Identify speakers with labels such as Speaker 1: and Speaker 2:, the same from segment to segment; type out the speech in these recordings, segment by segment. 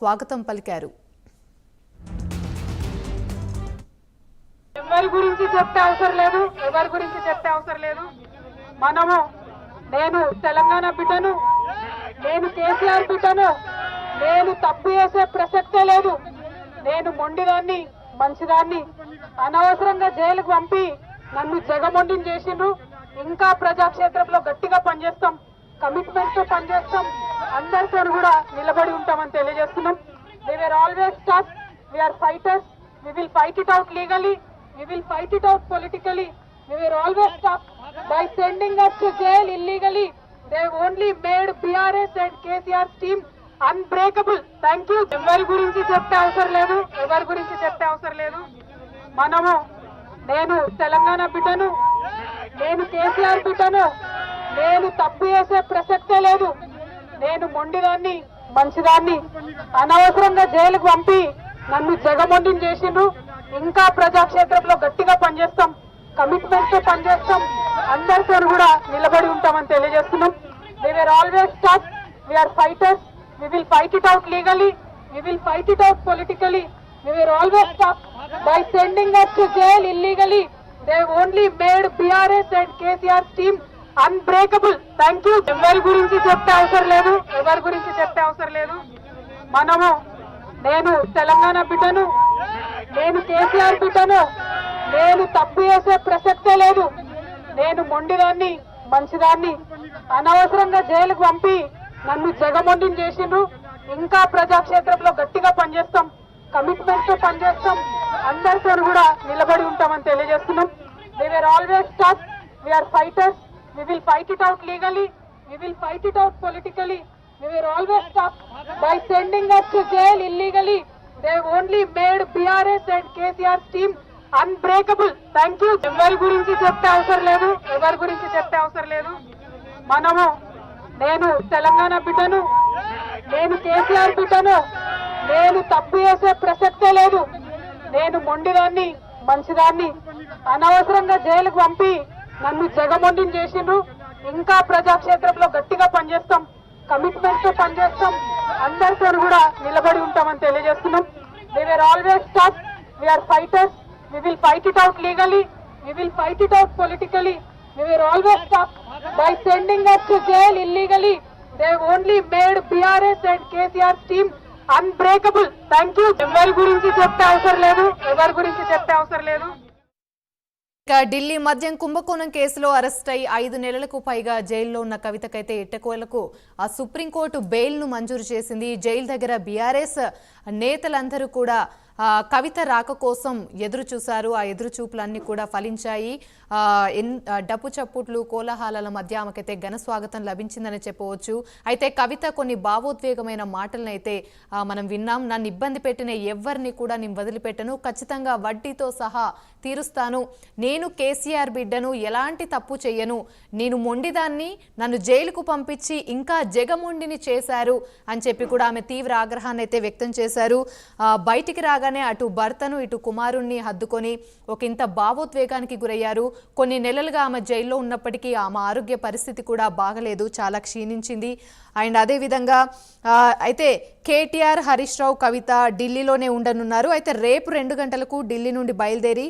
Speaker 1: స్వాగతం పలికారు.
Speaker 2: ఎవరి గురించి చెప్పే అవసరం లేదు. మనము నేను తెలంగాణ బిడ్డను, నేను కేసీఆర్ బిడ్డను, నేను తప్పు చేసే ప్రసక్తే లేదు. నేను మొండిదాన్ని, మంచిదాన్ని. అనవసరంగా జైలుకు పంపి నన్ను జగమొండిని చేసిండ్రు. ఇంకా ప్రజాక్షేత్రంలో గట్టిగా పనిచేస్తాం, కమిట్మెంట్ తో పనిచేస్తాం, అందరితో కూడా నిలబడి ఉంటామని తెలియజేస్తున్నాం. We were always tough. We are fighters. We will fight it out legally. We will fight it out politically. We were always tough. By sending us to jail illegally, they only made BRS and KCR's team unbreakable. Thank you. ఎవరి గురించి చెప్పే అవసరం లేదు. మనము నేను తెలంగాణ బిడ్డను, నేను కేసీఆర్ బిడ్డను, నేను తప్పు చేసే ప్రసక్తే లేదు. నేను మొండిదాన్ని, మంచిదాన్ని. అనవసరంగా జైలుకు పంపి నన్ను జగమొండిని చేసిండ్రు. ఇంకా ప్రజాక్షేత్రంలో గట్టిగా పనిచేస్తాం, కమిట్మెంట్ తో పనిచేస్తాం, అందరితో కూడా నిలబడి ఉంటామని తెలియజేస్తున్నాం. We were always tough. We are fighters. We will fight it out legally. We will fight it out politically. We were always tough. By sending us to jail illegally, they only made BRS and KCR's team unbreakable. Thank you. ఎవరి గురించి చెప్పే అవసరం లేదు. మనము నేను తెలంగాణ బిడ్డను, నేను కేసీఆర్ బిడ్డను, నేను తప్పు చేసే ప్రసక్తే లేదు. నేను మొండిదాన్ని, మంచిదాన్ని. అనవసరంగా జైలుకు పంపి నన్ను జగమొండిని చేసిండ్రు. ఇంకా ప్రజాక్షేత్రంలో గట్టిగా పనిచేస్తాం, కమిట్మెంట్ తో పనిచేస్తాం, అందరితో కూడా నిలబడి ఉంటామని తెలియజేస్తున్నాం. We were always tough. We are fighters. We will fight it out legally. We will fight it out politically. We were always tough. By sending us to jail illegally, they only made BRS and KCR's team unbreakable. Thank you. ఎవరి గురించి చెప్పే అవసరం లేదు. మనము నేను తెలంగాణ బిడ్డను, నేను కేసీఆర్ బిడ్డను, నేను తప్పు చేసే ప్రసక్తే లేదు. నేను మొండిదాన్ని, మంచిదాన్ని. అనవసరంగా జైలుకు పంపి నన్ను జగమొండిని చేసిండ్రు. ఇంకా ప్రజాక్షేత్రంలో గట్టిగా పనిచేస్తాం, కమిట్మెంట్ తో పనిచేస్తాం, అందరితో కూడా నిలబడి ఉంటామని తెలియజేస్తున్నాం. We were always tough. We are fighters. We will fight it out legally. We will fight it out politically. We were always tough. By sending us to jail illegally, they only made BRS and KCR's team unbreakable. Thank you. ఎవరి గురించి చెప్పే అవసరం లేదు.
Speaker 1: ఢిల్లీ మద్యం కుంభకోణం కేసులో arrest అయి 5 నెలలకు పైగా జైల్లో ఉన్న కవితకైతే ఎట్టకోలకు ఆ సుప్రీంకోర్టు బెయిల్ను మంజూరు చేసింది. జైలు దగ్గర బీఆర్ఎస్ నేతలందరూ కూడా కవిత రాక కోసం ఎదురు చూశారు. ఆ ఎదురు చూపులన్నీ కూడా ఫలించాయి. డప్పు చప్పుట్లు, కోలాహలాల మధ్య ఆమెకైతే ఘన స్వాగతం లభించిందని చెప్పవచ్చు. అయితే కవిత కొన్ని భావోద్వేగమైన మాటలను అయితే మనం విన్నాం. నన్ను ఇబ్బంది పెట్టిన ఎవరిని కూడా నేను వదిలిపెట్టను, ఖచ్చితంగా వడ్డీతో సహా తీరుస్తాను, నేను కేసీఆర్ బిడ్డను, ఎలాంటి తప్పు చెయ్యను, నేను మొండిదాన్ని, నన్ను జైలుకు పంపించి ఇంకా జగమొండిని చేశారు అని చెప్పి కూడా ఆమె తీవ్ర ఆగ్రహాన్ని అయితే వ్యక్తం చేశారు. బయటికి రాగానే అటు భర్తను ఇటు కుమారుణ్ణి హద్దుకొని ఒక ఇంత భావోద్వేగానికి గురయ్యారు. కొన్ని నెలలుగా ఆమె జైల్లో ఉన్నప్పటికీ ఆమె ఆరోగ్య పరిస్థితి కూడా బాగలేదు, చాలా క్షీణించింది. అండ్ అదేవిధంగా అయితే కేటీఆర్, హరీష్ రావు, కవిత ఢిల్లీలోనే ఉండనున్నారు. అయితే రేపు 2 గంటలకు ఢిల్లీ నుండి బయలుదేరి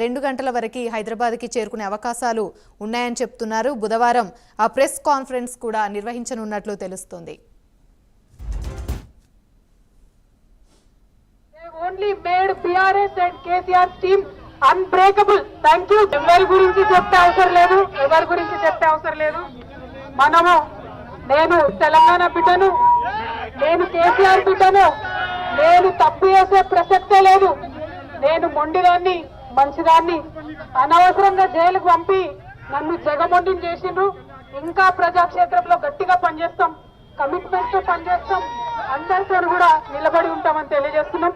Speaker 1: 2 గంటల వరకు హైదరాబాద్కి చేరుకునే అవకాశాలు ఉన్నాయని చెప్తున్నారు. బుధవారం ప్రెస్ కాన్ఫరెన్స్ కూడా నిర్వహించనున్నట్లు తెలుస్తోంది.
Speaker 2: Only made BRS and KCR's team unbreakable. Thank you. ఎవరి గురించి చెప్పే అవసరం లేదు. మనము నేను తెలంగాణ బిడ్డను, నేను కేసీఆర్ బిడ్డను, నేను తప్పు చేసే ప్రసక్తే లేదు. నేను మొండిదాన్ని, మంచిదాన్ని. అనవసరంగా జైలుకు పంపి నన్ను జగమొండిని చేసిండ్రు. ఇంకా ప్రజాక్షేత్రంలో గట్టిగా పనిచేస్తాం, కమిట్మెంట్ తో పనిచేస్తాం, అందరితో కూడా నిలబడి ఉంటామని తెలియజేస్తున్నాం.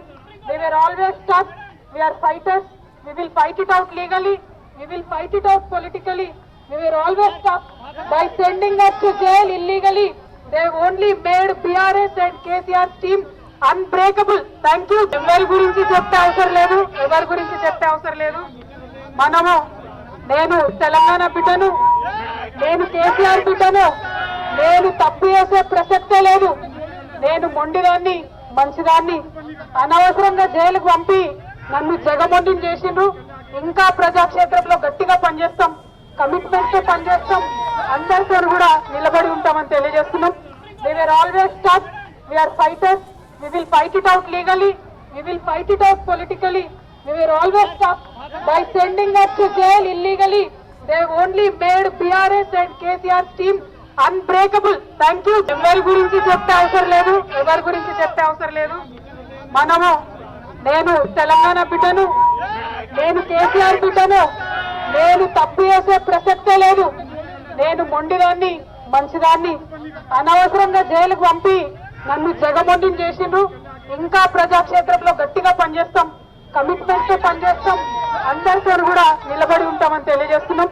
Speaker 2: We were always tough. We are fighters. We will fight it out legally. We will fight it out politically. We were always tough. By sending us to jail illegally, they only made BRS and KCR's team unbreakable. Thank you. ఎవరి గురించి చెప్పే అవసరం లేదు. మనము నేను తెలంగాణ బిడ్డను, నేను కేసీఆర్ బిడ్డను, నేను తప్పు చేసే ప్రసక్తే లేదు. నేను మొండిదాన్ని మంచిదాన్ని అనవసరంగా జైలుకు పంపి నన్ను జగమొండిని చేసిండ్రు. ఇంకా ప్రజాక్షేత్రంలో గట్టిగా పనిచేస్తాం, కమిట్మెంట్ తో పనిచేస్తాం, అందరితో కూడా నిలబడి ఉంటామని తెలియజేస్తున్నాం. We were always tough. We are fighters. We will fight it out legally. We will fight it out politically. We were always tough. By sending us to jail illegally, they only made BRS and KCR's team unbreakable. Thank you. ఎవరి గురించి చెప్పే అవసరం లేదు, ఎవరి గురించి చెప్పే అవసరం లేదు. మనము నేను తెలంగాణ బిడ్డను, నేను కేసీఆర్ బిడ్డను, నేను తప్పు చేసే ప్రసక్తే లేదు. నేను మొండిదాన్ని మంచిదాన్ని అనవసరంగా జైలుకు పంపి నన్ను జగమొండిని చేసిండ్రు. ఇంకా ప్రజాక్షేత్రంలో గట్టిగా పనిచేస్తాం, కమిట్మెంట్ తో పనిచేస్తాం, అందరితో కూడా నిలబడి ఉంటామని తెలియజేస్తున్నాం.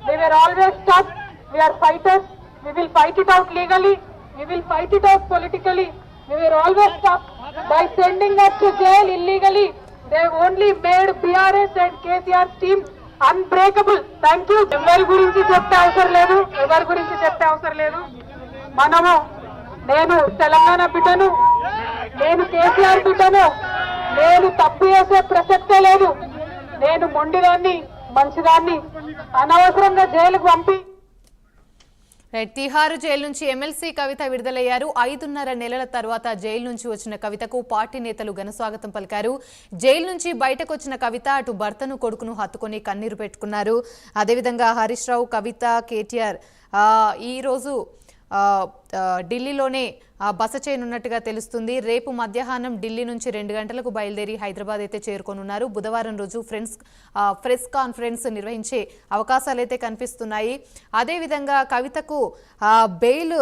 Speaker 2: We were always tough. We are fighters. We will fight it out legally. We will fight it out politically. We were always tough. By sending us to jail illegally, they only made BRS and KCR's team unbreakable. Thank you. ఎవరి గురించి చెప్పే అవసరం లేదు, ఎవరి గురించి చెప్పే అవసరం లేదు. మనము నేను తెలంగాణ బిడ్డను, నేను కేసీఆర్ బిడ్డను, నేను తప్పు చేసే ప్రసక్తే లేదు. నేను మొండిదాన్ని మంచిదాన్ని అనవసరంగా జైలుకు పంపి
Speaker 1: తిహారు జైలు నుంచి ఎమ్మెల్సీ కవిత విడుదలయ్యారు. 5.5 నెలల తర్వాత జైలు నుంచి వచ్చిన కవితకు పార్టీ నేతలు ఘనస్వాగతం పలికారు. జైలు నుంచి బయటకు వచ్చిన కవిత అటు భర్తను కొడుకును హత్తుకొని కన్నీరు పెట్టుకున్నారు. అదేవిధంగా హరీష్ రావు, కవిత, కేటీఆర్ ఈ రోజు ఢిల్లీలోనే బస చేయనున్నట్టుగా తెలుస్తుంది. రేపు మధ్యాహ్నం ఢిల్లీ నుంచి 2 గంటలకు బయలుదేరి హైదరాబాద్ అయితే చేరుకోనున్నారు. బుధవారం రోజు ప్రెస్ కాన్ఫరెన్స్ నిర్వహించే అవకాశాలైతే కనిపిస్తున్నాయి. అదేవిధంగా కవితకు బెయిల్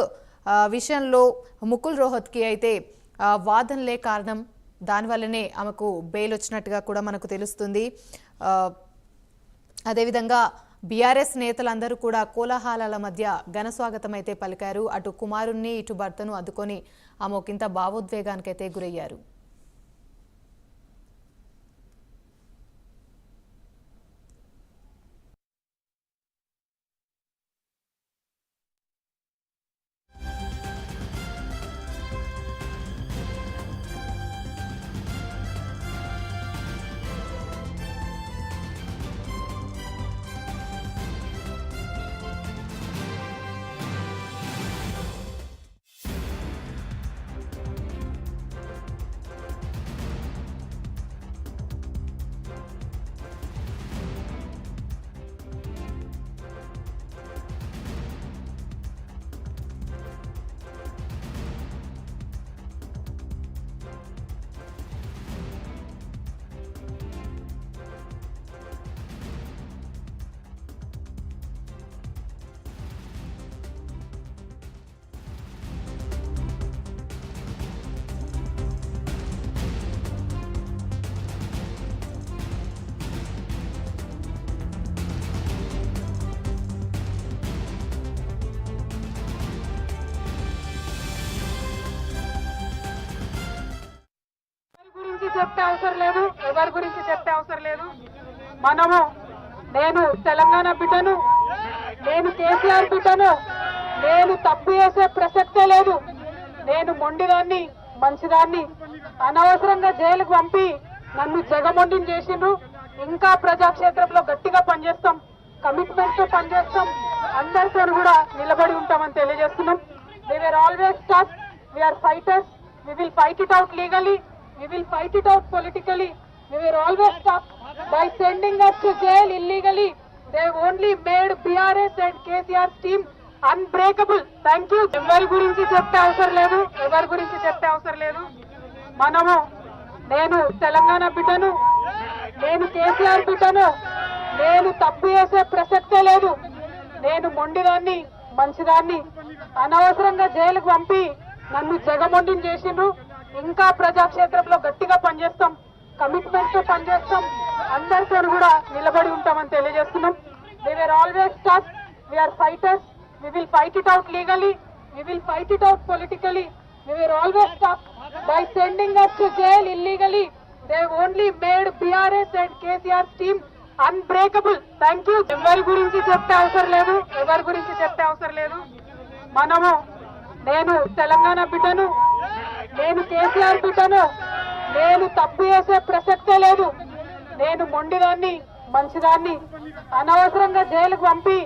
Speaker 1: విషయంలో ముకుల్ రోహత్కి అయితే వాదనలే కారణం, దానివల్లనే ఆమెకు బెయిల్ వచ్చినట్టుగా కూడా మనకు తెలుస్తుంది. అదేవిధంగా బీఆర్ఎస్ నేతలందరూ కూడా కోలాహలాల మధ్య ఘనస్వాగతం అయితే పలికారు. అటు కుమారుణ్ణి ఇటు భర్తను అద్దుకొని ఆమె ఒకంత భావోద్వేగానికైతే గురయ్యారు.
Speaker 2: చెప్పే అవసరం లేదు, ఎవరి గురించి చెప్పే అవసరం లేదు. మనము నేను తెలంగాణ బిడ్డను, నేను కేసీఆర్ బిడ్డను, నేను తప్పు చేసే ప్రసక్తే లేదు. నేను మొండిదాన్ని మంచిదాన్ని అనవసరంగా జైలుకు పంపి నన్ను జగమొండిని చేసిండ్రు. ఇంకా ప్రజాక్షేత్రంలో గట్టిగా పనిచేస్తాం, కమిట్మెంట్ తో పనిచేస్తాం, అందరితో కూడా నిలబడి ఉంటామని తెలియజేస్తున్నాం. We were always tough. We are fighters. We will fight it out legally. We will fight it out politically. We were always tough. By sending us to jail illegally, they only made BRS and KCR's team unbreakable. Thank you. ఎవరి గురించి చెప్పే అవసరం లేదు, ఎవరి గురించి చెప్పే అవసరం లేదు. మనము నేను తెలంగాణ బిడ్డను, నేను కేసీఆర్ బిడ్డను, నేను తప్పు చేసే ప్రసక్తే లేదు. నేను మొండిదాన్ని మంచిదాన్ని అనవసరంగా జైలుకు పంపి నన్ను జగమొండిని చేసిండ్రు. ఇంకా ప్రజాక్షేత్రంలో గట్టిగా పనిచేస్తాం, కమిట్మెంట్ తో పనిచేస్తాం, అందరితో కూడా నిలబడి ఉంటామని తెలియజేస్తున్నాం. We were always tough. We are fighters. We will fight it out legally. We will fight it out politically. We were always tough. By sending us to jail illegally, they only made BRS and KCR's team unbreakable. Thank you. ఎవరి గురించి చెప్పే అవసరం లేదు, ఎవరి గురించి చెప్పే అవసరం లేదు. మనము నేను తెలంగాణ బిడ్డను, నేను కేసీఆర్ బిడ్డను, నేను తప్పు చేసే ప్రసక్తే లేదు. నేను మొండిదాన్ని, మంచిదాన్ని అనవసరంగా జైలుకు పంపి